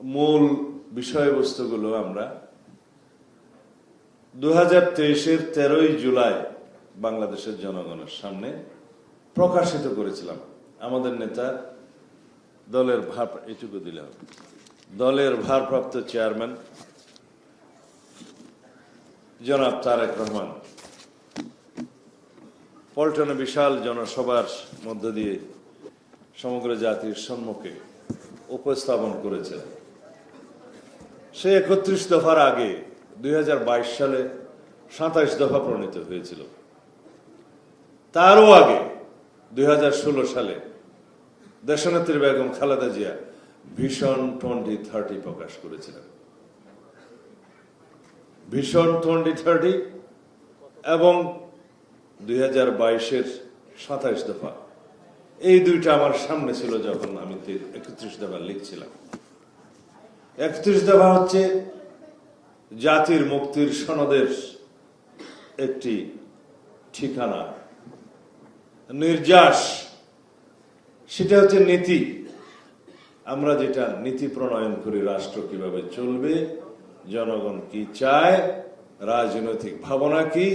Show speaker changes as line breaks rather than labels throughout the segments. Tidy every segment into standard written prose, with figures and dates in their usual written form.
মূল বিষয়বস্তুগুলো আমরা 2023-এর 13ই জুলাই বাংলাদেশের জনগণের সামনে প্রকাশিত করেছিলাম। আমাদের নেতা দলের দলের ভারপ্রাপ্ত চেয়ারম্যান জনাব তারেক রহমান পল্টনে বিশাল জনসভার মধ্য দিয়ে সমগ্র জাতির সম্মুখে উপস্থাপন করেছিলেন। সে 31 দফার আগে 2022 সালে 27 দফা প্রণীত হয়েছিল। তারও আগে 2016 সালে দেশনেত্রী বেগম খালেদা জিয়া ভিশন 2030 প্রকাশ করেছিলেন। ভিশন 2030 এবং 2022-এর 27 দফা, এই দুইটা আমার সামনে ছিল যখন আমি 31 দফা লিখছিলাম। 31 দফা হচ্ছে জাতির মুক্তির সনদের একটি ঠিকানা, নির্যাস। সেটা হচ্ছে নীতি। আমরা যেটা নীতি প্রণয়ন করি, রাষ্ট্র কিভাবে চলবে, জনগণ কি চায়, রাজনৈতিক ভাবনা কি,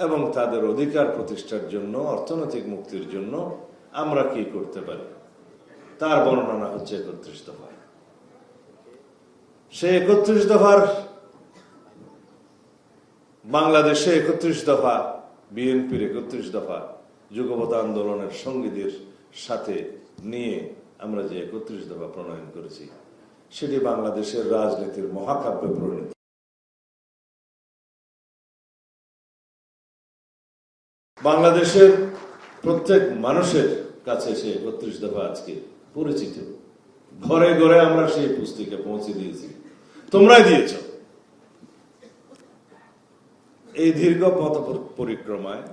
এবং তাদের অধিকার প্রতিষ্ঠার জন্য, অর্থনৈতিক মুক্তির জন্য আমরা কি করতে পারি, তার বর্ণনা হচ্ছে 31 দফা। সে 31 দফার বাংলাদেশে 31 দফা, বিএনপির 31 দফা যুগপৎ আন্দোলনের সঙ্গীদের সাথে নিয়ে আমরা যে 31 দফা প্রণয়ন করেছি, সেটি বাংলাদেশের রাজনীতির মহাকাব্যে পরিণত। বাংলাদেশের প্রত্যেক মানুষের কাছে সে 31 দফা আজকে পরিচিত। ঘরে ঘরে আমরা সেই পুস্তিকা পৌঁছে দিয়েছি, তোমরাই দিয়েছ। এই দীর্ঘ পথ পরিক্রমায়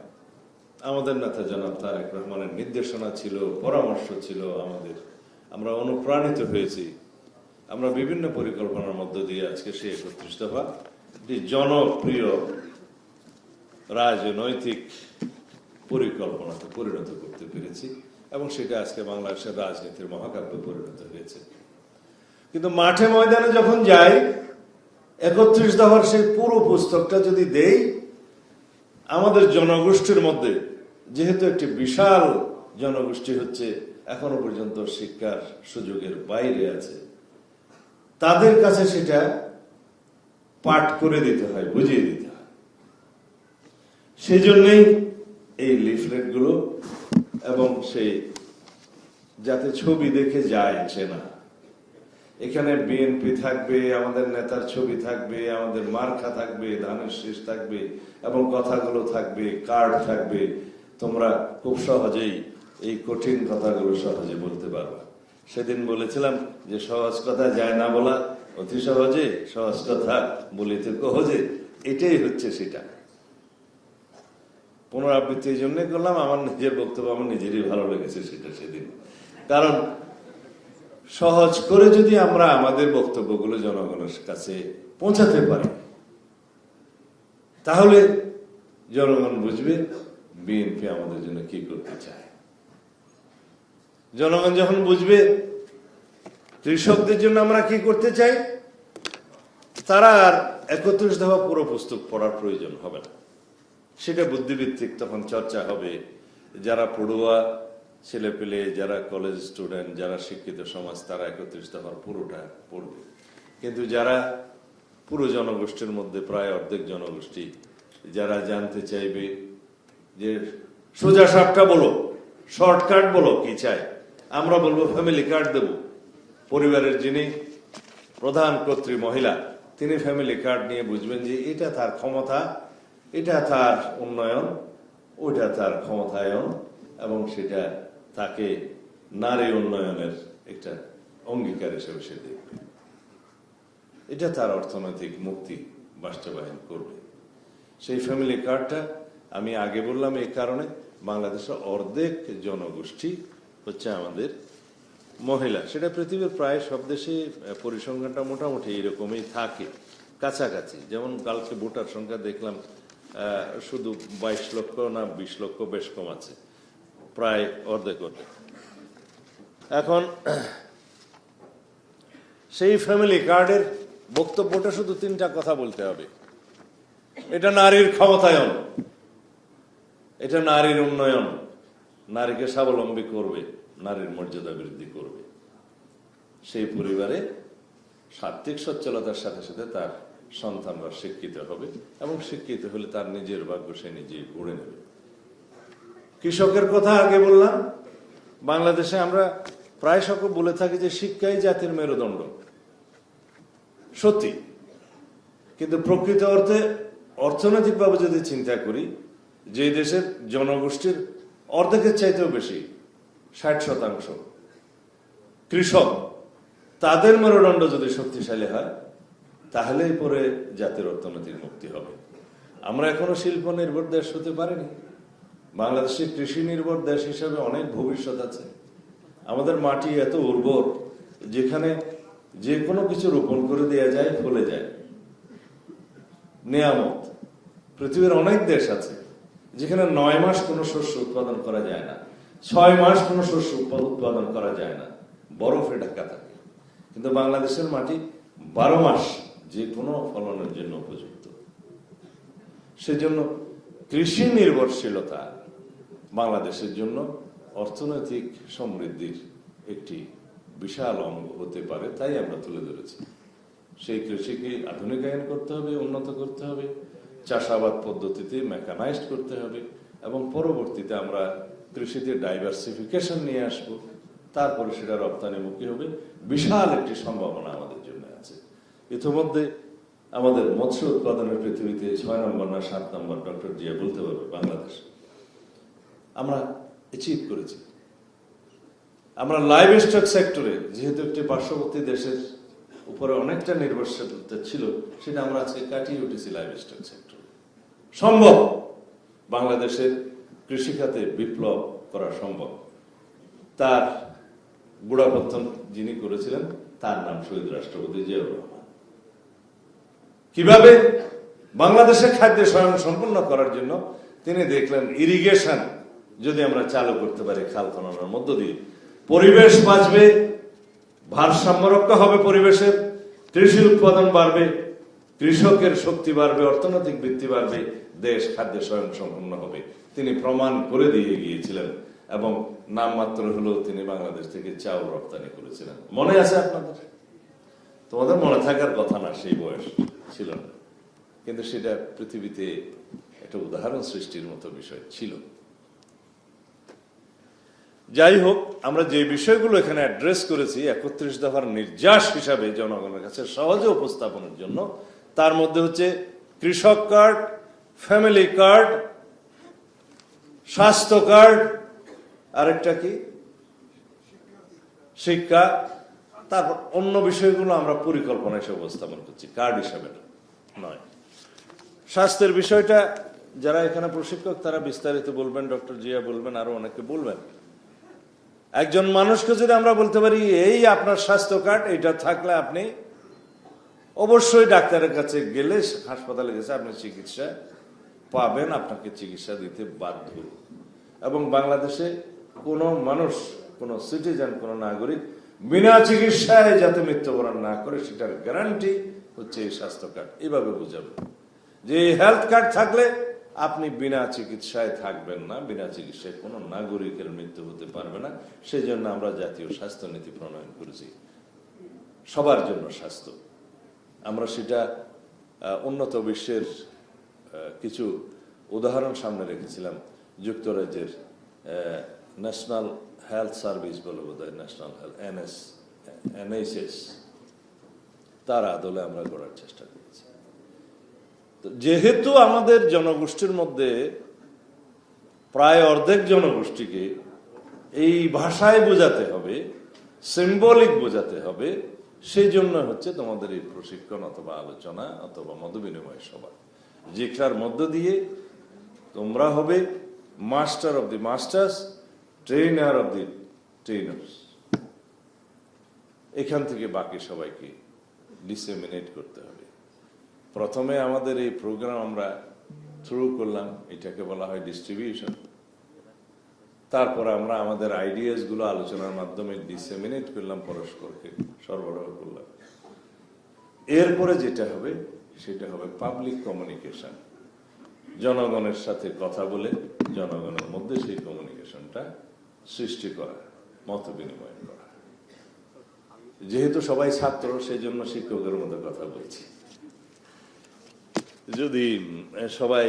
আমাদের নেতা জনাব তারেক রহমানের নির্দেশনা ছিল, পরামর্শ ছিল আমাদের। আমরা অনুপ্রাণিত হয়েছি। আমরা বিভিন্ন পরিকল্পনার মধ্য দিয়ে আজকে সেই 31 দফা একটি জনপ্রিয় রাজনৈতিক পরিকল্পনাতে পরিণত করতে পেরেছি, এবং সেটা আজকে বাংলাদেশের রাজনীতির মহাকাব্যে পরিণত হয়েছে। কিন্তু মাঠে ময়দানে যখন যাই, 31 দফার সেই পুরো পুস্তকটা যদি দেই, আমাদের জনগোষ্ঠীর মধ্যে, যেহেতু একটি বিশাল জনগোষ্ঠী হচ্ছে এখনো পর্যন্ত শিক্ষার সুযোগের বাইরে আছে, তাদের কাছে সেটা পাঠ করে দিতে হয়, বুঝিয়ে দিতে হয়। সেই জন্যই এই লিফলেটগুলো, এবং সেই যাতে ছবি দেখে যায় চেনা। এখানে বিএনপি থাকবে, আমাদের নেতার ছবি থাকবে, আমাদের মার্কা থাকবে, ধানের শীষ থাকবে, এবং কথাগুলো থাকবে, কার্ড থাকবে। তোমরা খুব সহজেই এই কঠিন কথাগুলো সহজে বলতে পারবে। সেদিন বলেছিলাম যে সহজ কথা যায় না বলা, অতি সহজে সহজ কথা বলিতে সহজে। এটাই হচ্ছে সেটা। পুনরাবৃত্তি এই জন্য করলাম, আমার নিজের বক্তব্য আমার নিজেরই ভালো লেগেছে সেটা সেদিন। কারণ সহজ করে যদি আমরা আমাদের বক্তব্যগুলো জনগণের কাছে পৌঁছাতে পারি, তাহলে জনগণ বুঝবে বিএনপি আমাদের জন্য কি করতে চায়। জনগণ যখন বুঝবে কৃষকদের জন্য আমরা কি করতে চাই, তারা আর 31 দফা পুরো পুস্তক পড়ার প্রয়োজন হবে না। সেটা বুদ্ধিভিত্তিক তখন চর্চা হবে। যারা পড়ুয়া ছেলে পেলে, যারা কলেজ স্টুডেন্ট, যারা শিক্ষিত সমাজ, তারা 31 দফার পুরোটা পড়বে। কিন্তু যারা পুরো জনগোষ্ঠীর মধ্যে প্রায় অর্ধেক জনগোষ্ঠী, যারা জানতে চাইবে যে সোজা সাপটা বলো, শর্টকাট বলো, কি চাই, আমরা বলবো ফ্যামিলি কার্ড দেব। পরিবারের যিনি প্রধান কর্ত্রী মহিলা, তিনি ফ্যামিলি কার্ড নিয়ে বুঝবেন যে এটা তার ক্ষমতা, এটা তার উন্নয়ন, ওইটা তার ক্ষমতায়ন, এবং সেটা তাকে নারী উন্নয়নের একটা অঙ্গীকার হিসেবে সে দেখবে। এটা তার অর্থনৈতিক মুক্তি বাস্তবায়ন করবে। সেই ফ্যামিলি কার্ডটা আমি আগে বললাম এই কারণে, বাংলাদেশের অর্ধেক জনগোষ্ঠী হচ্ছে আমাদের মহিলা। সেটা পৃথিবীর প্রায় সব দেশে পরিসংখ্যানটা মোটামুটি এরকমই থাকে, কাছাকাছি। যেমন কালকে ভোটার সংখ্যা দেখলাম শুধু 22 লক্ষ না 20 লক্ষ, বেশ কম আছে, প্রায় অর্ধেক অর্ধেক। এখন সেই ফ্যামিলি কার্ডের বক্তব্যটা শুধু 3টা কথা বলতে হবে। এটা নারীর ক্ষমতায়ন, এটা নারীর উন্নয়ন, নারীকে স্বাবলম্বী করবে, নারীর মর্যাদা বৃদ্ধি করবে। সেই পরিবারে আর্থিক সচ্ছলতার সাথে সাথে তার সন্তানরা শিক্ষিত হবে এবং শিক্ষিত হলে তার নিজের ভাগ্য সে নিজেই গড়ে নেবে। কৃষকের কথা আগে বললাম। বাংলাদেশে আমরা প্রায় সকল বলে থাকি যে শিক্ষাই জাতির মেরুদণ্ড, সত্যি। কিন্তু প্রকৃত অর্থে অর্থনৈতিকভাবে যদি চিন্তা করি, যে দেশের জনগোষ্ঠীর অর্ধেকের চাইতেও বেশি 60% কৃষক, তাদের মেরুদণ্ড যদি শক্তিশালী হয় তাহলেই পরে জাতির অর্থনৈতিক মুক্তি হবে। আমরা এখনো শিল্প নির্ভর দেশ হতে পারিনি। বাংলাদেশের কৃষি নির্ভর দেশ হিসাবে অনেক ভবিষ্যৎ আছে। আমাদের মাটি এত উর্বর, যেখানে যে কোনো কিছু রোপণ করে দেওয়া যায়, ফলে যায়, নেয়ামত। পৃথিবীর অনেক দেশ আছে যেখানে 9 মাস কোনো শস্য উৎপাদন করা যায় না, 6 মাস কোনো শস্য উৎপাদন করা যায় না, বরফে ঢাকা থাকে। কিন্তু বাংলাদেশের মাটি 12 মাস যে কোনো ফলনের জন্য উপযুক্ত। সেজন্য কৃষি নির্ভরশীলতা বাংলাদেশের জন্য অর্থনৈতিক সমৃদ্ধির একটি বিশাল অঙ্গ হতে পারে, তাই আমরা তুলে ধরেছি। সেই কৃষিকে আধুনিকায়ন করতে হবে, উন্নত করতে হবে, চাষাবাদ পদ্ধতিতে মেকানাইজড করতে হবে এবং পরবর্তীতে আমরা কৃষিতে ডাইভার্সিফিকেশন নিয়ে আসব। তারপরে সেটা রপ্তানিমুখী হবে। বিশাল একটি সম্ভাবনা আমাদের জন্য আছে। ইতিমধ্যে আমাদের মৎস্য উৎপাদনের পৃথিবীতে 6 নম্বর না 7 নম্বর ডক্টর জিয়া বলতে পারবে বাংলাদেশ। আমরা অ্যাচিভ করেছি। আমরা লাইভ স্টক সেক্টরে, যেহেতু একটি পার্শ্ববর্তী দেশের উপরে অনেকটা নির্ভরশীলতা ছিল, সেটা আমরা আজকে কাটিয়ে উঠেছি লাইভ স্টক সেক্টর। সম্ভব বাংলাদেশের কৃষিখাতে বিপ্লব করা সম্ভব। তার গোড়াপত্তন যিনি করেছিলেন তার নাম শহীদ রাষ্ট্রপতি জিয়াউর রহমান। কিভাবে বাংলাদেশের খাদ্যে স্বয়ংসম্পূর্ণ করার জন্য তিনি দেখলেন ইরিগেশন যদি আমরা চালু করতে পারি খাল খননের মধ্য দিয়ে, পরিবেশ বাঁচবে, ভারসাম্য রক্ষা হবে পরিবেশের, কৃষি উৎপাদন বাড়বে, কৃষকের শক্তি বাড়বে, অর্থনৈতিক বৃদ্ধি বাড়বে, দেশ খাদ্যে স্বয়ংসম্পূর্ণ হবে। তিনি প্রমাণ করে দিয়ে গিয়েছিলেন এবং নামমাত্র হলেও তিনি বাংলাদেশ থেকে চাউল রপ্তানি করেছিলেন। মনে আছে আপনাদের? তোমাদের মনে থাকার কথা না, সেই বয়স ছিল না, কিন্তু সেটা পৃথিবীতে একটা উদাহরণ সৃষ্টির মতো বিষয় ছিল। যাই হোক, আমরা যে বিষয়গুলো এখানে অ্যাড্রেস করেছি 31 দফার নির্যাস হিসাবে জনগণের কাছে সহজে উপস্থাপনের জন্য, তার মধ্যে হচ্ছে কৃষক কার্ড, ফ্যামিলি কার্ড, স্বাস্থ্য কার্ড, আরেকটা কি শিক্ষা, তারপর অন্য বিষয়গুলো আমরা পরিকল্পনা হিসেবে উপস্থাপন করছি, কার্ড হিসাবে নয়। স্বাস্থ্যের বিষয়টা যারা এখানে প্রশিক্ষক তারা বিস্তারিত বলবেন, ডক্টর জিয়া বলবেন, আরো অনেকে বলবেন। একজন মানুষকে যদি আমরা বলতে পারি এই আপনার স্বাস্থ্য কার্ড, এটা থাকলে আপনি অবশ্যই ডাক্তারের কাছে গেলে, হাসপাতালে গেছে আপনি চিকিৎসা পাবেন, আপনাকে চিকিৎসা দিতে বাধ্য। এবং বাংলাদেশে কোনো মানুষ, কোনো সিটিজেন, কোনো নাগরিক বিনা চিকিৎসায় যাতে মৃত্যুবরণ না করে সেটার গ্যারান্টি হচ্ছে এই স্বাস্থ্য কার্ড। এইভাবে বুঝাবে যে হেলথ কার্ড থাকলে আপনি বিনা চিকিৎসায় থাকবেন না, বিনা চিকিৎসায় কোনো নাগরিকের মৃত্যু হতে পারবে না। সেই জন্য আমরা জাতীয় স্বাস্থ্য নীতি প্রণয়ন করেছি, সবার জন্য স্বাস্থ্য। আমরা সেটা উন্নত বিশ্বের কিছু উদাহরণ সামনে রেখেছিলাম। যুক্তরাজ্যের ন্যাশনাল হেলথ সার্ভিস বলে বোধহয়, ন্যাশনাল হেলথ NHS, তার আদলে আমরা গড়ার চেষ্টা করেছি। যেহেতু আমাদের জনগোষ্ঠীর মধ্যে প্রায় অর্ধেক জনগোষ্ঠীকে এই ভাষায় বোঝাতে হবে, সিম্বলিক বোঝাতে হবে, সেই জন্য হচ্ছে তোমাদের এই প্রশিক্ষণ অথবা আলোচনা অথবা মতবিনিময় সভা, যেটার মধ্য দিয়ে তোমরা হবে master of the masters, trainer of the trainers. এখান থেকে বাকি সবাইকে ডিসেমিনেট করতে হবে। প্রথমে আমাদের এই প্রোগ্রাম আমরা শুরু করলাম, এটাকে বলা হয় ডিস্ট্রিবিউশন। তারপর আমরা আমাদের আইডিয়াস গুলো আলোচনার মাধ্যমে ডিসেমিনেট করলাম, পরস্পরকে সরবরাহ করলাম। এরপরে যেটা হবে সেটা হবে পাবলিক কমিউনিকেশন, জনগণের সাথে কথা বলে জনগণের মধ্যে সেই কমিউনিকেশনটা সৃষ্টি করা, মত বিনিময় করা। যেহেতু সবাই ছাত্র, সেই জন্য শিক্ষকের মতো কথা বলছি। যদি সবাই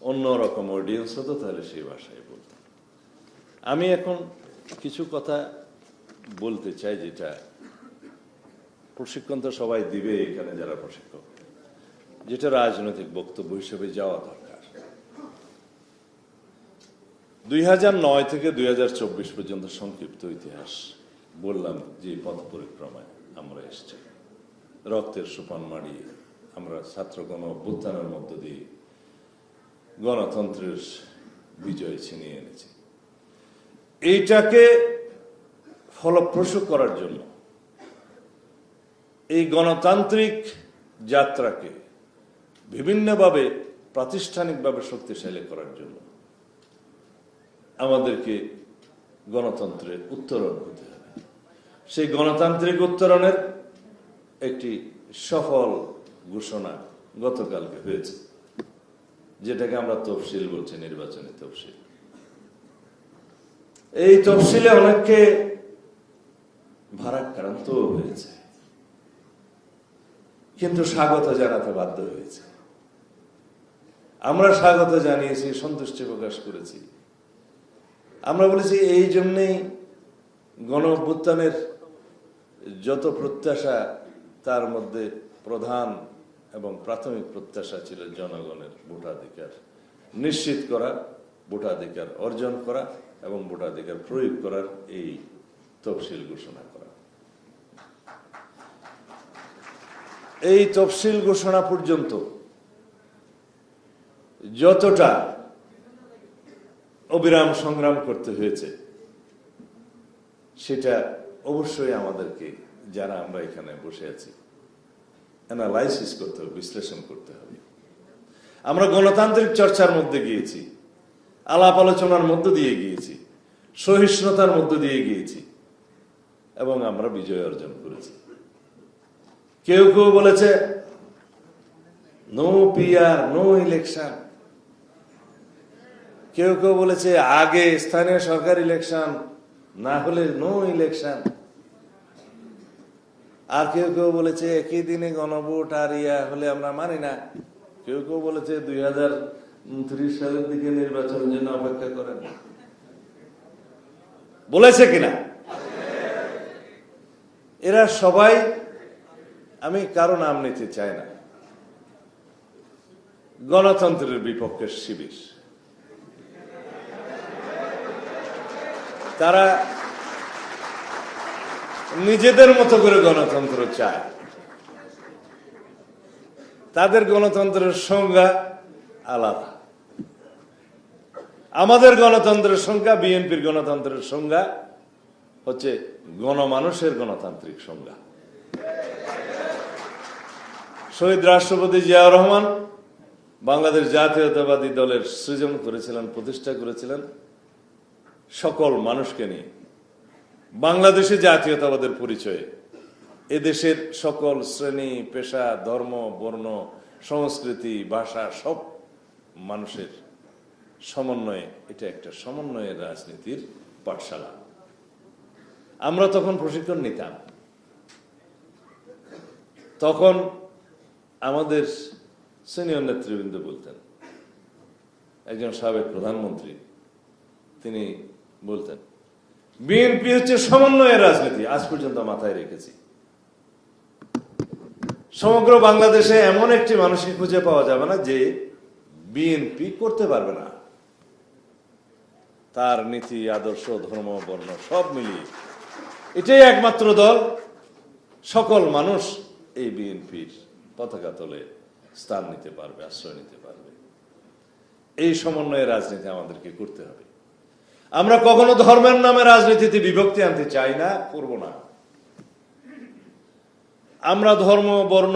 অন্যরকম অডিয়েন্স হতো তাহলে সেই ভাষায় বলতাম। আমি এখন কিছু কথা বলতে চাই, যেটা প্রশিক্ষণ তো সবাই দিবে এখানে যারা প্রশিক্ষক, যেটা রাজনৈতিক বক্তব্য হিসেবে যাওয়া দরকার। 2009 থেকে 2024 পর্যন্ত সংক্ষিপ্ত ইতিহাস বললাম, যে পথ পরিক্রমায় আমরা এসেছি, রক্তের সোপান মাড়িয়ে আমরা ছাত্র গণ অভ্যুত্থানের মধ্য দিয়ে গণতন্ত্রের বিজয় ছিনিয়ে এনেছি। এইটাকে ফলপ্রসূ করার জন্য, এই গণতান্ত্রিক যাত্রাকে বিভিন্নভাবে প্রাতিষ্ঠানিকভাবে শক্তিশালী করার জন্য আমাদেরকে গণতন্ত্রের উত্তরণ হতে হবে। সেই গণতান্ত্রিক উত্তরণের একটি সফল ঘোষণা গতকালকে হয়েছে, যেটাকে আমরা তফসিল বলছি, নির্বাচনী তফসিল। এই তফসিলে অনেককে ভারাক্রান্ত হয়েছে, কিন্তু স্বাগত জানাতে বাধ্য হয়েছে। আমরা স্বাগত জানিয়েছি, সন্তুষ্টি প্রকাশ করেছি। আমরা বলেছি এই জন্যেই গণ অভ্যুত্থানের যত প্রত্যাশা, তার মধ্যে প্রধান এবং প্রাথমিক প্রত্যাশা ছিল জনগণের ভোটাধিকার নিশ্চিত করা, ভোটাধিকার অর্জন করা এবং ভোটাধিকার প্রয়োগ করার এই তফসিল ঘোষণা করা। এই তফসিল ঘোষণা পর্যন্ত যতটা অবিরাম সংগ্রাম করতে হয়েছে, সেটা অবশ্যই আমাদেরকে, যারা আমরা এখানে বসে আছি, অ্যানালাইসিস করতে হবে, বিশ্লেষণ করতে হবে। আমরা গণতান্ত্রিক চর্চার মধ্যে গিয়েছি, আলাপ আলোচনার মধ্য দিয়ে গিয়েছি, সহিষ্ণুতার মধ্য দিয়ে গিয়েছি এবং আমরা বিজয় অর্জন করেছি। কেউ কেউ বলেছে নো পিআর, নো ইলেকশন। কেউ কেউ বলেছে আগে স্থানীয় সরকার ইলেকশন, না হলে নো ইলেকশন। আর কেউ কেউ বলেছে একই দিনে গণভোট আর ইয়া হলে আমরা মানি না। কেউ কেউ বলেছে 2029 সালের দিকে নির্বাচনের জন্য অপেক্ষা করেন। বলেছে কিনা? এরা সবাই, আমি কারো নাম নিতে চাই না, গণতন্ত্রের বিপক্ষের শিবির। তারা নিজেদের মতো করে গণতন্ত্র চায়। তাদের গণতন্ত্রের সংজ্ঞা আলাদা। আমাদের গণতন্ত্রের সংজ্ঞা, বিএনপির গণতন্ত্রের সংজ্ঞা হচ্ছে গণমানুষের গণতান্ত্রিক সংজ্ঞা। শহীদ রাষ্ট্রপতি জিয়াউর রহমান বাংলাদেশ জাতীয়তাবাদী দলের সৃজন করেছিলেন, প্রতিষ্ঠা করেছিলেন সকল মানুষকে নিয়ে। বাংলাদেশে জাতীয়তাবাদের পরিচয়ে এদেশের সকল শ্রেণী, পেশা, ধর্ম, বর্ণ, সংস্কৃতি, ভাষা সব মানুষের সমন্বয়ে, এটা একটা সমন্বয়ের রাজনীতির পাঠশালা। আমরা তখন প্রশিক্ষণ নিতাম। তখন আমাদের সিনিয়র নেতৃবৃন্দ বলতেন, একজন সাবেক প্রধানমন্ত্রী তিনি বলতেন, বিএনপি হচ্ছে সমন্বয়ের রাজনীতি। আজ পর্যন্ত মাথায় রেখেছি। সমগ্র বাংলাদেশে এমন একটি মানুষকে খুঁজে পাওয়া যাবে না যে বিএনপি করতে পারবে না। তার নীতি, আদর্শ, ধর্ম, বর্ণ সব মিলিয়ে এটাই একমাত্র দল, সকল মানুষ এই বিএনপির পতাকা তলে স্থান নিতে পারবে, আশ্রয় নিতে পারবে। এই সমন্বয়ের রাজনীতি আমাদেরকে করতে হবে। আমরা কখনো ধর্মের নামে রাজনীতিতে বিভক্তি আনতে চাই না, করব না। আমরা ধর্ম, বর্ণ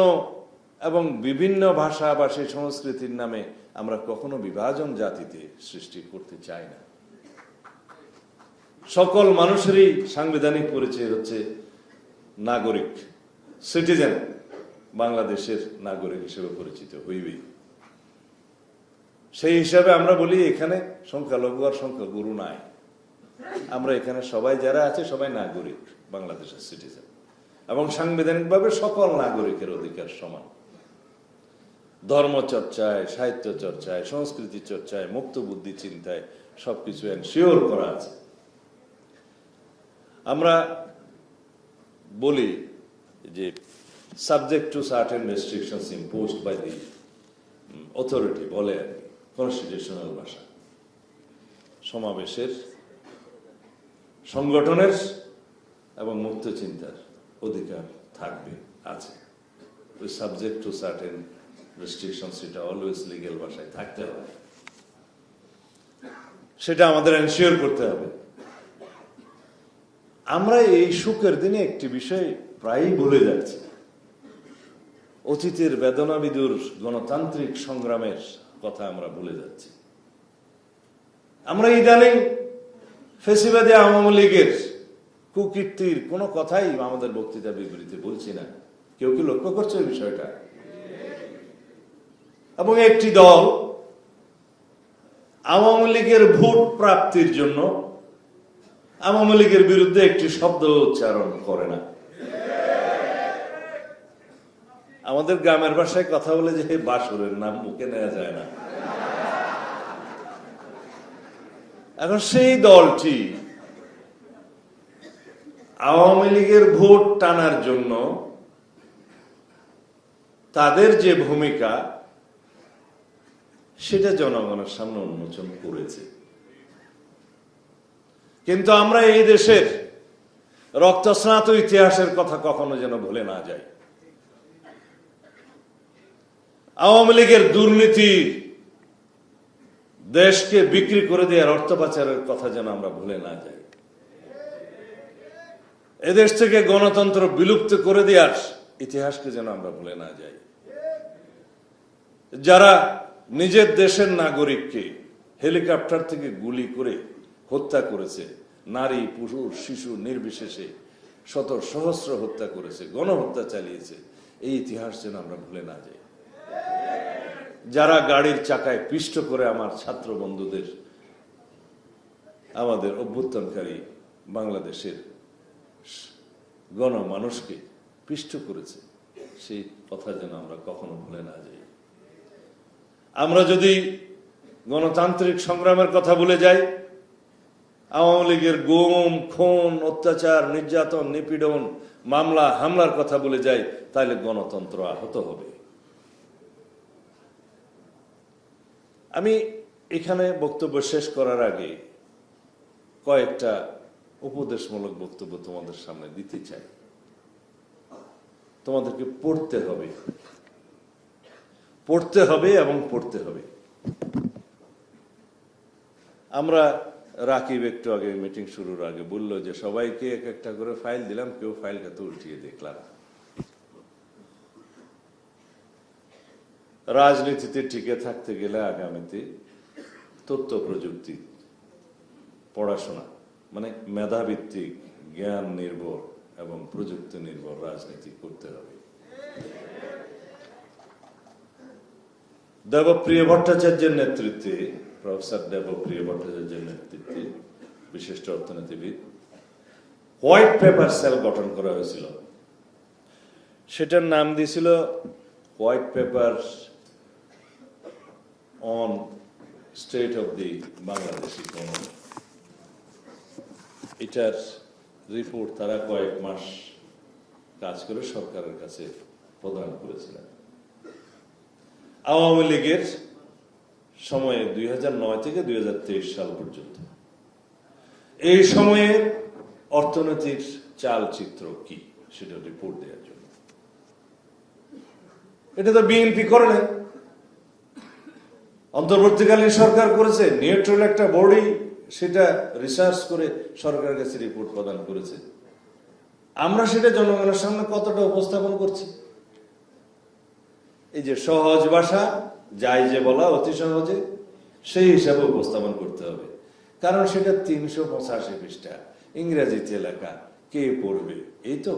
এবং বিভিন্ন ভাষা, ভাষী, সংস্কৃতির নামে আমরা কখনো বিভাজন জাতিতে সৃষ্টি করতে চাই না। সকল মানুষেরই সাংবিধানিক পরিচয় হচ্ছে নাগরিক, সিটিজেন, বাংলাদেশের নাগরিক হিসেবে পরিচিত হইবেই। সেই হিসাবে আমরা বলি এখানে সংখ্যালঘু আর সংখ্যাগুরু নাই, আমরা এখানে সবাই যারা আছে সবাই নাগরিক, বাংলাদেশের সিটিজেন, এবং সাংবিধানিকভাবে সকল নাগরিকের অধিকার সমান। ধর্ম চর্চায়, সাহিত্য চর্চায়, সংস্কৃতি চর্চায়, মুক্ত বুদ্ধি চিন্তায় সবকিছু এনশিওর করা আছে। আমরা বলি যে subject to certain restrictions imposed by the authority, বলে আর কি কনস্টিটিউশনাল ভাষা। সমাবেশের, সংগঠনের এবং মুক্ত চিন্তার অধিকার থাকবে, আছে। ওই সাবজেক্ট টু সার্টেন রেস্ট্রিকশনস, এটা অলওয়েজ লিগ্যাল ভাষায় থাকতে হবে, সেটা আমাদের এনশিওর করতে হবে। আমরা এই সুখের দিনে একটি বিষয় প্রায়ই ভুলে যাচ্ছি। অতীতের বেদনা বিদুর গণতান্ত্রিক সংগ্রামের কথা আমরা ভুলে যাচ্ছি। আমরা ইদানিং ফেসিবাদী আওয়ামী লীগের কুকীর্তির কোনো কথাই আমাদের বক্তৃতা বিবৃতি বলছি না। কেউ কি লক্ষ্য করছে এই বিষয়টা? এবং একটি দল আওয়ামী লীগের ভোট প্রাপ্তির জন্য আওয়ামী লীগের বিরুদ্ধে একটি শব্দ উচ্চারণ করে না। আমাদের গ্রামের ভাষায় কথা বলে যে বাসুরের নাম মুখে নেওয়া যায় না। এখন সেই দলটি আওয়ামী লীগের ভোট টানার জন্য তাদের যে ভূমিকা সেটা জনগণের সামনে উন্মোচন করেছে। কিন্তু আমরা এই দেশের রক্তস্নাত ইতিহাসের কথা কখনো যেন ভুলে না যাই। আওয়ামী লীগের দুর্নীতি, দেশকে বিক্রি করে দেওয়ার অর্থ পাচারের কথা যেন আমরা ভুলে না যাই। এদেশ থেকে গণতন্ত্র বিলুপ্ত করে দেওয়ার ইতিহাসকে যেন আমরা ভুলে না যাই। যারা নিজের দেশের নাগরিককে হেলিকপ্টার থেকে গুলি করে হত্যা করেছে, নারী পুরুষ শিশু নির্বিশেষে শত সহস্র হত্যা করেছে, গণহত্যা চালিয়েছে, এই ইতিহাস যেন আমরা ভুলে না যাই। যারা গাড়ির চাকায় পিষ্ট করে আমার ছাত্র বন্ধুদের, আমাদের অভ্যুত্থানকারী বাংলাদেশের গণমানুষকে পিষ্ট করেছে, সেই কথা যেন আমরা কখনো ভুলে না যাই। আমরা যদি গণতান্ত্রিক সংগ্রামের কথা ভুলে যাই, আওয়ামী লীগের গুম, খুন, অত্যাচার, নির্যাতন, নিপীড়ন, মামলা হামলার কথা ভুলে যাই, তাহলে গণতন্ত্র আহত হবে। আমি এখানে বক্তব্য শেষ করার আগে কয়েকটা উপদেশমূলক বক্তব্য তোমাদের সামনে দিতে চাই। তোমাদেরকে পড়তে হবে, পড়তে হবে এবং পড়তে হবে। আমরা রাকিব একটু আগে মিটিং শুরুর আগে বলল যে সবাইকে এক একটা করে ফাইল দিলাম, কেউ ফাইলটা তো উল্টিয়ে দেখলাম। রাজনীতিতে টিকে থাকতে গেলে আগামীতে তথ্য প্রযুক্তি পড়াশোনা, মানে মেধাভিত্তিক, জ্ঞান নির্ভর এবং প্রযুক্তি নির্ভর রাজনীতি করতে হবে। দেবপ্রিয় ভট্টাচার্যের নেতৃত্বে, প্রফেসর দেবপ্রিয় ভট্টাচার্যের নেতৃত্বে বিশিষ্ট অর্থনীতিবিদ হোয়াইট পেপার সেল গঠন করা হয়েছিল। সেটার নাম দিয়েছিল white paper on state of the Bangladesh economy. এটার রিপোর্ট তারা কয়েক মাস কাজ করে সরকারের কাছে প্রদান করেছিলেন। আওয়ামী লীগের সময়ে 2009 থেকে 2023 সাল পর্যন্ত এই সময়ে অর্থনীতির চালচিত্র কি সেটা রিপোর্ট দেওয়ার জন্য। এটা তো বিএনপি করে নাই, অন্তর্বর্তীকালীন সরকার করেছে। নিউট্রাল একটা বডি সেটা রিসার্চ করে সরকারের কাছে রিপোর্ট প্রদান করেছে। আমরা সেটা জনগণের সামনে কতটা উপস্থাপন করছি? এই যে সহজ ভাষা যাই যে বলা অতি সহজে সেই হিসাবে উপস্থাপন করতে হবে, কারণ সেটা 385 পৃষ্ঠা ইংরেজিতে লেখা, কে পড়বে? এই তো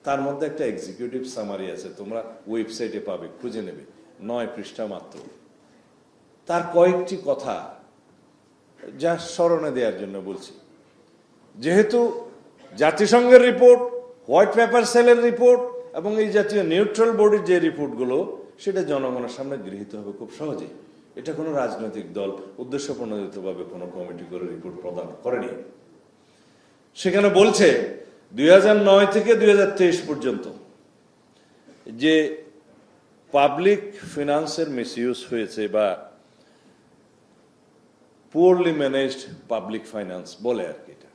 তার মধ্যে একটা এক্সিকিউটিভ সামারি আছে, তোমরা ওয়েবসাইটে পাবে, খুঁজে নেবে, 9 পৃষ্ঠা মাত্র। তার কয়েকটি কথা যা স্মরণে দেওয়ার জন্য বলছি। যেহেতু জাতিসংঘের রিপোর্ট, হোয়াইট পেপার সেলের রিপোর্ট এবং এই জাতীয় নিউট্রাল বডির যে রিপোর্টগুলো, সেটা জনগণের সামনে গৃহীত হবে খুব সহজে। এটা কোনো রাজনৈতিক দল উদ্দেশ্যপ্রণোদিতভাবে কোনো কমিটি করে রিপোর্ট প্রদান করেনি। সেখানে বলছে 2009 থেকে 2023 পর্যন্ত যে পাবলিক ফিনান্সের মিসইউজ হয়েছে বা পুয়ারলি ম্যানেজড পাবলিক ফাইন্যান্স বলে আর কি, এটা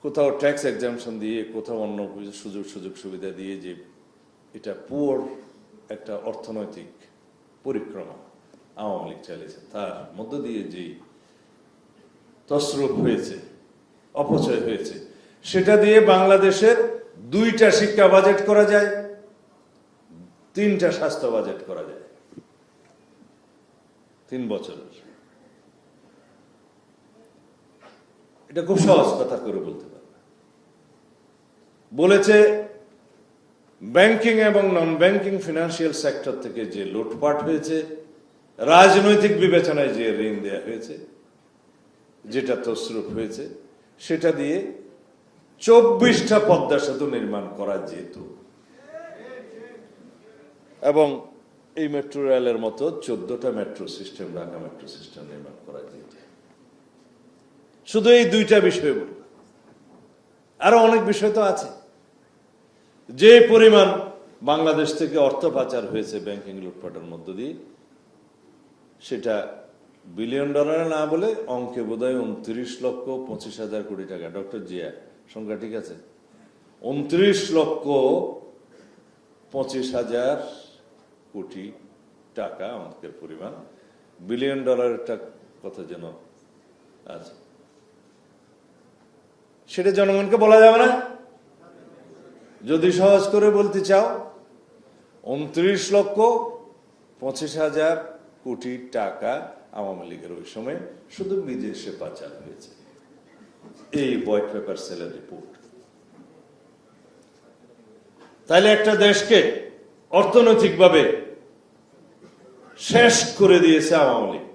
কোথাও ট্যাক্স এক্সাম্পশন দিয়ে, কোথাও অন্য সুযোগ সুবিধা দিয়ে, যে এটা পুয়ার একটা অর্থনৈতিক পরিক্রমা আওয়ামী লীগ চালিয়েছে, তার মধ্য দিয়ে যে তসরুপ হয়েছে, অপচয় হয়েছে, সেটা দিয়ে বাংলাদেশের 2টা শিক্ষা বাজেট করা যায়, 3টা স্বাস্থ্য বাজেট করা যায় 3 বছরের। এটা খুব সহজ কথা করে বলতে পারবে। বলেছে ব্যাংকিং এবং নন ব্যাংকিং ফিনান্সিয়াল সেক্টর থেকে যে লুটপাট হয়েছে, রাজনৈতিক বিবেচনায় যে ঋণ দেয়া হয়েছে, যেটা তসরুপ হয়েছে, সেটা দিয়ে 24টা পদ্মা সেতু নির্মাণ করা যেত এবং এই মেট্রো রেলের মতো 14টা metro system, Dhaka metro system নির্মাণ করা যেত। শুধু এই 2টা বিষয় বলব, আরো অনেক বিষয় তো আছে। যে পরিমাণ বাংলাদেশ থেকে অর্থ পাচার হয়েছে ব্যাংকিং লুটপাটের মধ্য দিয়ে, সেটা বিলিয়ন ডলারে না বলে অঙ্কে বোধহয় 29,25,000 কোটি টাকা। ডক্টর জিয়া, সংখ্যা ঠিক আছে? 29,25,000 কোটি টাকা অঙ্কের পরিমাণ। বিলিয়ন ডলারেরটা কত যেন আছে, সেটা জনগণকে বলা যাবে না। যদি সহজ করে বলতে চাও, 29,25,000 কোটি টাকা আওয়ামী লীগের ওই সময় শুধু বিদেশে পাচার হয়েছে। এই হোয়াইট পেপার সেলের রিপোর্ট। তাইলে একটা দেশকে অর্থনৈতিকভাবে শেষ করে দিয়েছে আওয়ামী লীগ,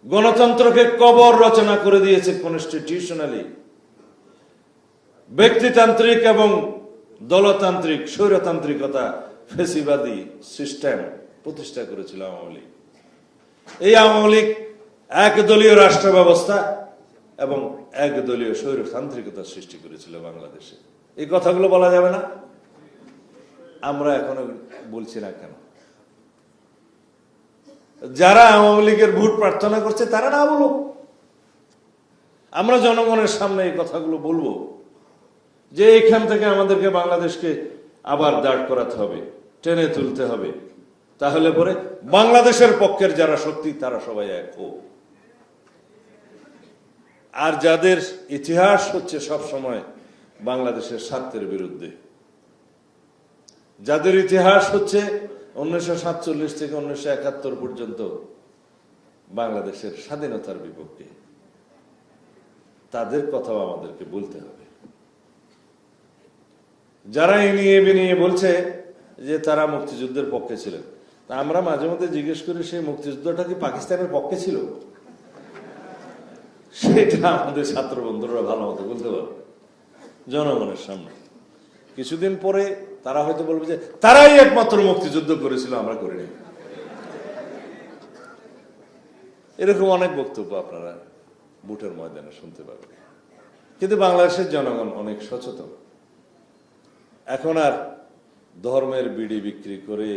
গণতন্ত্রকে কবর রচনা করে দিয়েছে কনস্টিটিউশনালি, ব্যক্তিতান্ত্রিক এবং দলতান্ত্রিক স্বৈরতান্ত্রিকতা ফেসিবাদী সিস্টেম প্রতিষ্ঠা করেছিল আওয়ামী লীগ। এই আওয়ামী লীগ একদলীয় রাষ্ট্র ব্যবস্থা এবং একদলীয় স্বৈরতান্ত্রিকতা সৃষ্টি করেছিল বাংলাদেশে। এই কথাগুলো বলা যাবে না? আমরা এখনো বলছি না কেন? যারা আওয়ামী লীগের ভোট প্রার্থনা করছে তারা না বলুক, আমরা জনগণের সামনে এই কথাগুলো বলবো যে এখান থেকে আমাদেরকে বাংলাদেশকে আবার দাঁড় করাতে হবে, টেনে তুলতে হবে। তাহলে পরে বাংলাদেশের পক্ষের যারা শক্তি তারা সবাই এক হোক। আর যাদের ইতিহাস হচ্ছে সব সময় বাংলাদেশের স্বার্থের বিরুদ্ধে, যাদের ইতিহাস হচ্ছে 1947 থেকে 1971 পর্যন্ত বাংলাদেশের স্বাধীনতার বিপক্ষে, তাদের কথাও আমাদেরকে বলতে হবে। যারা এনিয়ে বিনিয়ে বলছে যে তারা মুক্তিযুদ্ধের পক্ষে ছিলেন, তা আমরা মাঝে মধ্যে জিজ্ঞেস করি, সেই মুক্তিযুদ্ধটা কি পাকিস্তানের পক্ষে ছিল? সেটা আমাদের ছাত্র বন্ধুরা ভালো মতো বলতে পারবে জনগণের সামনে। কিছুদিন পরে তারা হয়তো বলবে যে তারাই একমাত্র মুক্তিযুদ্ধ করেছিল, আমরা করিনি। এরকম অনেক বক্তব্য আপনারা বুটের ময়দানে শুনতে পাবেন। কিন্তু বাংলাদেশের জনগণ অনেক সচেতন। এখন আর ধর্মের বিড়ি বিক্রি করে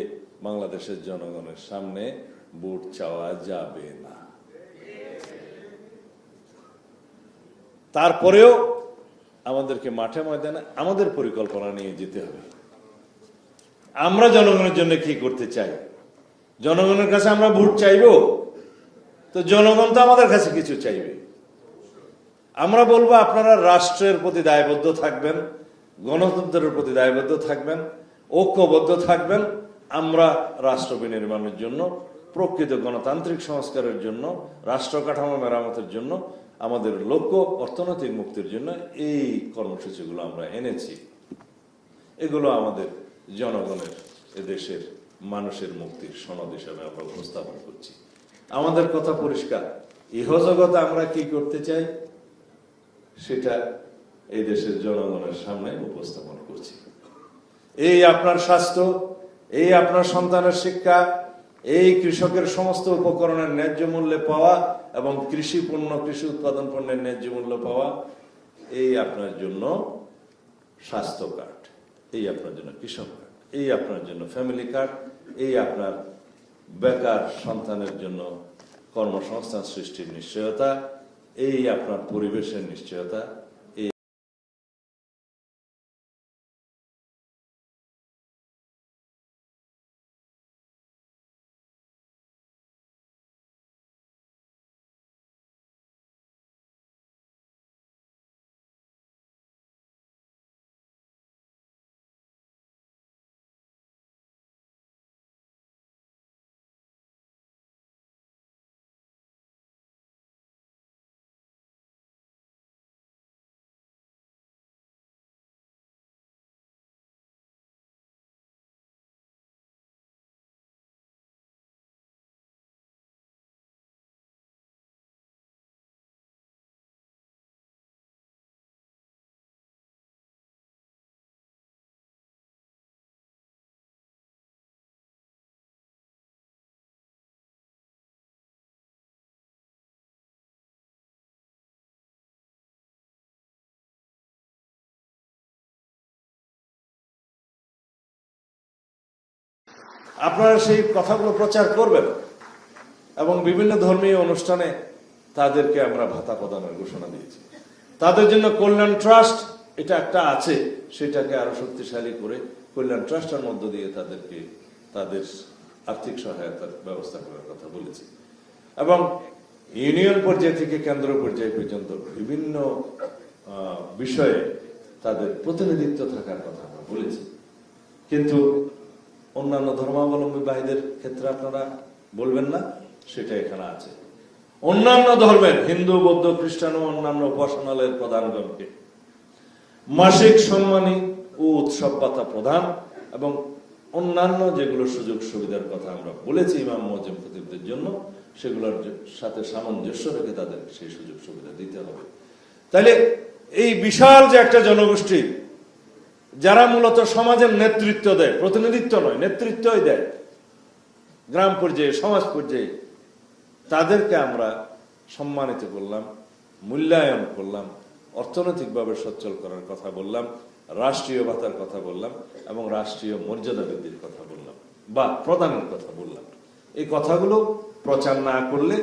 বাংলাদেশের জনগণের সামনে ভোট চাওয়া যাবে না। তারপরেও আমাদেরকে মাঠে ময়দানে আমাদের পরিকল্পনা নিয়ে যেতে হবে। আমরা জনগণের জন্য কি করতে চাই? জনগণের কাছে আমরা ভোট চাইবো, তো জনগণ তো আমাদের কাছে কিছু চাইবে। আমরা বলবো আপনারা রাষ্ট্রের প্রতি দায়বদ্ধ থাকবেন, গণতন্ত্রের প্রতি দায়বদ্ধ থাকবেন, ঐক্যবদ্ধ থাকবেন, আমরা রাষ্ট্র বিনির্মাণের জন্য, প্রকৃত গণতান্ত্রিক সংস্কারের জন্য, রাষ্ট্র কাঠামো মেরামতের জন্য, আমাদের লক্ষ্য অর্থনৈতিক মুক্তির জন্য এই কর্মসূচিগুলো আমরা এনেছি। এগুলো আমাদের জনগণের, এদেশের মানুষের মুক্তির সনদ হিসাবে আমরা উপস্থাপন করছি। আমাদের কথা পরিষ্কার, ইহজগতে আমরা কি করতে চাই সেটা এই দেশের জনগণের সামনে উপস্থাপন করছি। এই আপনার স্বাস্থ্য, এই আপনার সন্তানের শিক্ষা, এই কৃষকের সমস্ত উপকরণের ন্যায্য মূল্যে পাওয়া এবং কৃষি পণ্য, কৃষি উৎপাদন পণ্যের ন্যায্য মূল্য পাওয়া, এই আপনার জন্য স্বাস্থ্য কার্ড, এই আপনার জন্য কৃষক কার্ড, এই আপনার জন্য ফ্যামিলি কার্ড, এই আপনার বেকার সন্তানের জন্য কর্মসংস্থান সৃষ্টির নিশ্চয়তা, এই আপনার পরিবেশের নিশ্চয়তা। আপনারা সেই কথাগুলো প্রচার করবেন এবং বিভিন্ন ধর্মীয় অনুষ্ঠানে তাদেরকে আমরা ভাতা প্রদানের ঘোষণা দিয়েছি। তাদের জন্য কল্যাণ ট্রাস্ট এটা একটা আছে, সেটাকে আরো শক্তিশালী করে কল্যাণ ট্রাস্টের মধ্য দিয়ে তাদেরকে তাদের আর্থিক সহায়তার ব্যবস্থা করার কথা বলেছি। এবং ইউনিয়ন পর্যায় থেকে কেন্দ্র পর্যায় পর্যন্ত বিভিন্ন বিষয়ে তাদের প্রতিনিধিত্ব থাকার কথা আমরা বলেছি। কিন্তু অন্যান্য ধর্মাবলম্বী ভাইদের ক্ষেত্রে আপনারা বলবেন না, সেটা এখানে আছে। অন্যান্য ধর্মের হিন্দু, বৌদ্ধ, খ্রিস্টান ও অন্যান্য উপাসনালয়ের প্রধানগণকে মাসিক সম্মানী ও উৎসব ভাতা প্রদান এবং অন্যান্য যেগুলো সুযোগ সুবিধার কথা আমরা বলেছি ইমাম মুয়াজ্জিম খতিবদের জন্য, সেগুলোর সাথে সামঞ্জস্য রেখে তাদের সেই সুযোগ সুবিধা দিতে হবে। তাইলে এই বিশাল যে একটা জনগোষ্ঠী যারা মূলত সমাজের নেতৃত্ব দেয়, প্রতিনিধিত্ব নয়, নেতৃত্বই দেয় গ্রাম পর্যায়ে, সমাজ পর্যায়ে, তাদেরকে আমরা সম্মানিত করলাম, মূল্যায়ন করলাম, অর্থনৈতিকভাবে সচ্ছল করার কথা বললাম, রাষ্ট্রীয় ভাতার কথা বললাম এবং রাষ্ট্রীয় মর্যাদা বৃদ্ধির কথা বললাম বা প্রদানের কথা বললাম। এই কথাগুলো প্রচার না করলে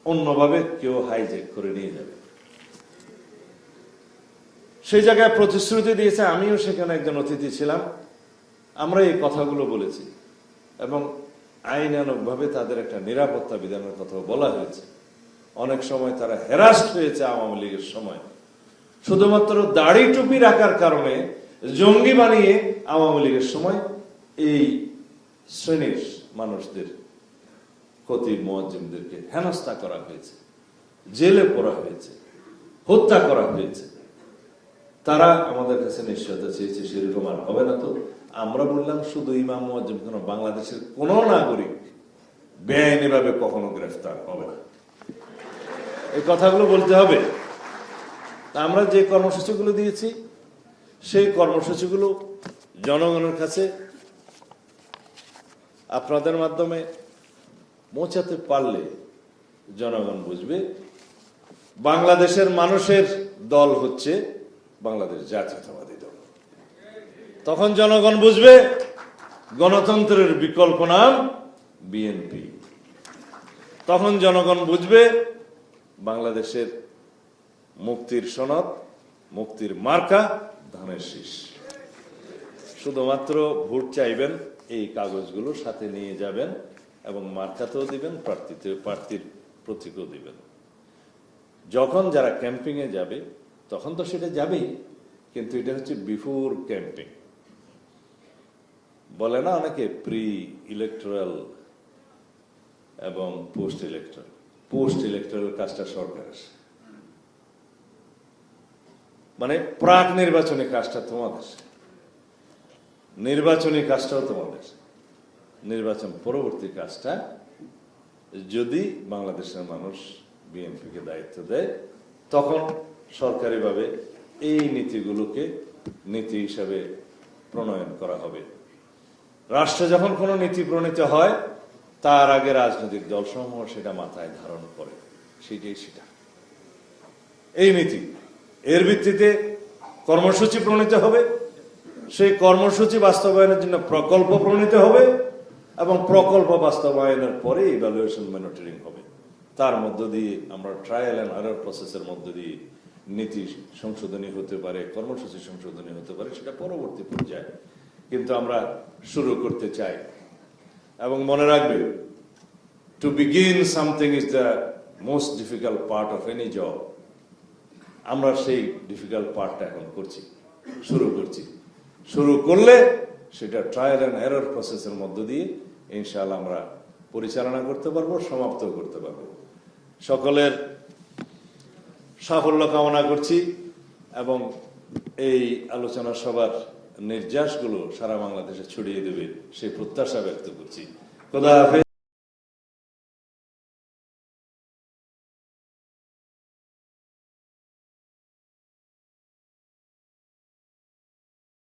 অন্যভাবে কেউ হাইজ্যাক করে নিয়ে যাবে। সেই জায়গায় প্রতিশ্রুতি দিয়েছে, আমিও সেখানে একজন অতিথি ছিলাম, আমরা এই কথাগুলো বলেছি এবং আইনানুগভাবে তাদের একটা নিরাপত্তা বিধানের কথা বলা হয়েছে। অনেক সময় তারা হ্যারাস্ট হয়েছে আওয়ামী লীগের সময়, শুধুমাত্র দাড়ি টুপি রাখার কারণে জঙ্গি বানিয়ে আওয়ামী লীগের সময় এই শ্রেণীর মানুষদের, খতিব মুয়াজ্জিমদেরকে হেনস্থা করা হয়েছে, জেলে পড়া হয়েছে, হত্যা করা হয়েছে। তারা আমাদের কাছে নিশ্চয়তা চেয়েছে সেরকম আর হবে না। তো আমরা বললাম শুধু ইমাম মুয়াজ্জিম কেন, বাংলাদেশের কোন নাগরিক বেআইনিভাবে কখনো গ্রেফতার হবে না, এই কথাগুলো বলতে হবে। আমরা যে কর্মসূচিগুলো দিয়েছি সেই কর্মসূচিগুলো জনগণের কাছে আপনাদের মাধ্যমে পৌঁছাতে পারলে জনগণ বুঝবে বাংলাদেশের মানুষের দল হচ্ছে বাংলাদেশ জাতীয়তাবাদী দল। তখন জনগণ বুঝবে গণতন্ত্রের বিকল্প নাম বিএনপি। তখন জনগণ বুঝবে বাংলাদেশের মুক্তির সনদ, মুক্তির মার্কা ধানের শীষ। শুধুমাত্র ভোট চাইবেন, এই কাগজগুলো সাথে নিয়ে যাবেন এবং মার্কাতেও দিবেন, প্রার্থীর প্রতীকও দিবেন। যখন যারা ক্যাম্পিং এ যাবে তখন তো সেটা যাবেই, কিন্তু এটা হচ্ছে বিফোর ক্যাম্পিং। বলে না অনেকে প্রি ইলেকটোরাল এবং পোস্ট ইলেকটোরাল কাজটা সরকারের, মানে প্রাক নির্বাচনী কাজটা তোমাদের, নির্বাচনী কাজটাও তোমাদের, নির্বাচন পরবর্তী কাজটা যদি বাংলাদেশের মানুষ বিএনপিকে দায়িত্ব দেয় তখন সরকারিভাবে এই নীতিগুলোকে নীতি হিসাবে প্রণয়ন করা হবে। রাষ্ট্রে যখন কোনো নীতি প্রণীত হয় তার আগে রাজনৈতিক দলসমূহ সেটা মাথায় ধারণ করে, সেটা এই নীতি। এর ভিত্তিতে কর্মসূচি প্রণীত হবে, সেই কর্মসূচি বাস্তবায়নের জন্য প্রকল্প প্রণীত হবে এবং প্রকল্প বাস্তবায়নের পরে ইভ্যালুয়েশন মনিটরিং হবে। তার মধ্য দিয়ে আমরা ট্রায়াল অ্যান্ড এরর প্রসেসের মধ্য দিয়ে নীতি সংশোধনী হতে পারে, কর্মসূচি সংশোধনী হতে পারে, সেটা পরবর্তী পর্যায়ে। কিন্তু আমরা শুরু করতে চাই। এবং মনে রাখবে, to begin something is the most difficult part of any job. আমরা সেই ডিফিকাল্ট পার্টটা এখন করছি, শুরু করছি। শুরু করলে সেটা ট্রায়াল অ্যান্ড এরর প্রসেসের মধ্য দিয়ে ইনশাআল্লাহ আমরা পরিচালনা করতে পারবো, সমাপ্ত করতে পারবো। সকলের সাফল্য কামনা করছি এবং এই আলোচনা সভার নির্যাসগুলো সারা বাংলাদেশে ছড়িয়ে দেবে সেই প্রত্যাশা ব্যক্ত করছি। খোদা হাফেজ।